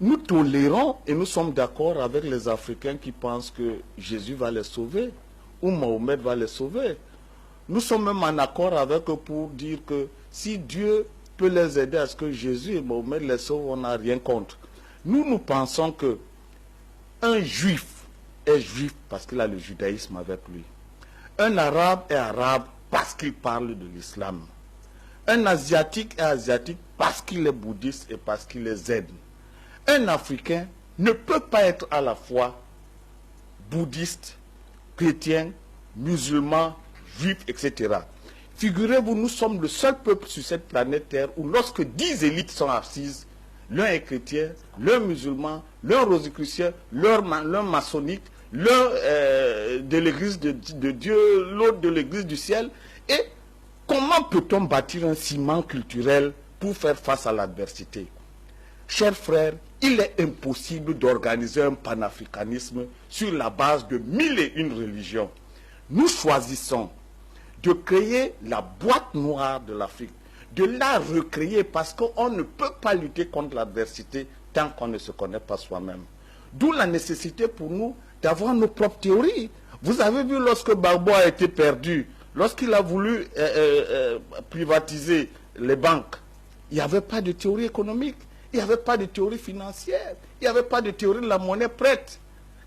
nous tolérons et nous sommes d'accord avec les Africains qui pensent que Jésus va les sauver ou Mahomet va les sauver. Nous sommes même en accord avec eux pour dire que si Dieu peut les aider à ce que Jésus et Mahomet les sauvent, on n'a rien contre. Nous pensons que un juif est juif parce qu'il a le judaïsme avec lui. Un arabe est arabe parce qu'il parle de l'islam. Un asiatique est asiatique parce qu'il est bouddhiste et parce qu'il est zen. Un Africain ne peut pas être à la fois bouddhiste, chrétien, musulman, juif, etc. Figurez-vous, nous sommes le seul peuple sur cette planète Terre où lorsque 10 élites sont assises, l'un est chrétien, l'un musulman, l'un rosicrucien, l'un maçonnique, l'un de l'église de Dieu, l'autre de l'église du ciel. Et comment peut-on bâtir un ciment culturel pour faire face à l'adversité? Chers frères, il est impossible d'organiser un panafricanisme sur la base de 1001 religions. Nous choisissons de créer la boîte noire de l'Afrique, de la recréer parce qu'on ne peut pas lutter contre l'adversité tant qu'on ne se connaît pas soi-même. D'où la nécessité pour nous d'avoir nos propres théories. Vous avez vu lorsque Gbagbo a été perdu, lorsqu'il a voulu privatiser les banques, il n'y avait pas de théorie économique, il n'y avait pas de théorie financière, il n'y avait pas de théorie de la monnaie prête.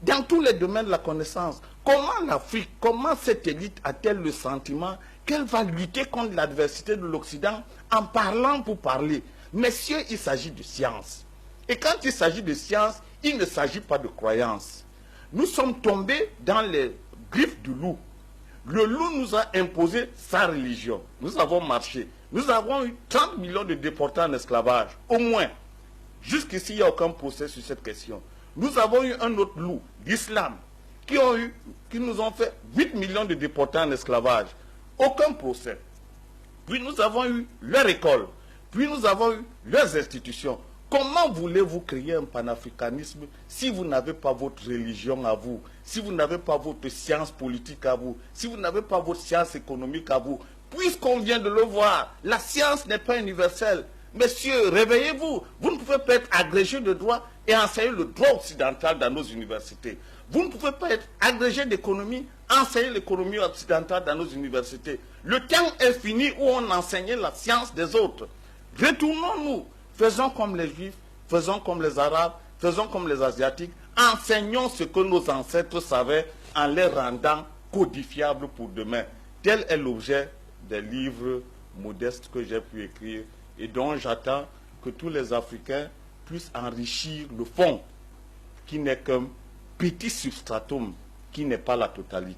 Dans tous les domaines de la connaissance, comment l'Afrique, comment cette élite a-t-elle le sentiment qu'elle va lutter contre l'adversité de l'Occident en parlant pour parler? Messieurs, il s'agit de science. Et quand il s'agit de science, il ne s'agit pas de croyance. Nous sommes tombés dans les griffes du loup. Le loup nous a imposé sa religion. Nous avons marché. Nous avons eu 30 millions de déportés en esclavage, au moins. Jusqu'ici, il n'y a aucun procès sur cette question. Nous avons eu un autre loup, l'islam, qui nous ont fait 8 millions de déportés en esclavage. Aucun procès. Puis nous avons eu leur école. Puis nous avons eu leurs institutions. Comment voulez-vous créer un panafricanisme si vous n'avez pas votre religion à vous, si vous n'avez pas votre science politique à vous, si vous n'avez pas votre science économique à vous? Puisqu'on vient de le voir, la science n'est pas universelle. Messieurs, réveillez-vous. Vous ne pouvez pas être agrégé de droit et enseigner le droit occidental dans nos universités. Vous ne pouvez pas être agrégé d'économie, enseigner l'économie occidentale dans nos universités. Le temps est fini où on enseignait la science des autres. Retournons-nous. Faisons comme les Juifs, faisons comme les Arabes, faisons comme les Asiatiques. Enseignons ce que nos ancêtres savaient en les rendant codifiables pour demain. Tel est l'objet des livres modestes que j'ai pu écrire et dont j'attends que tous les Africains puissent enrichir le fond, qui n'est qu'un petit substratum, qui n'est pas la totalité.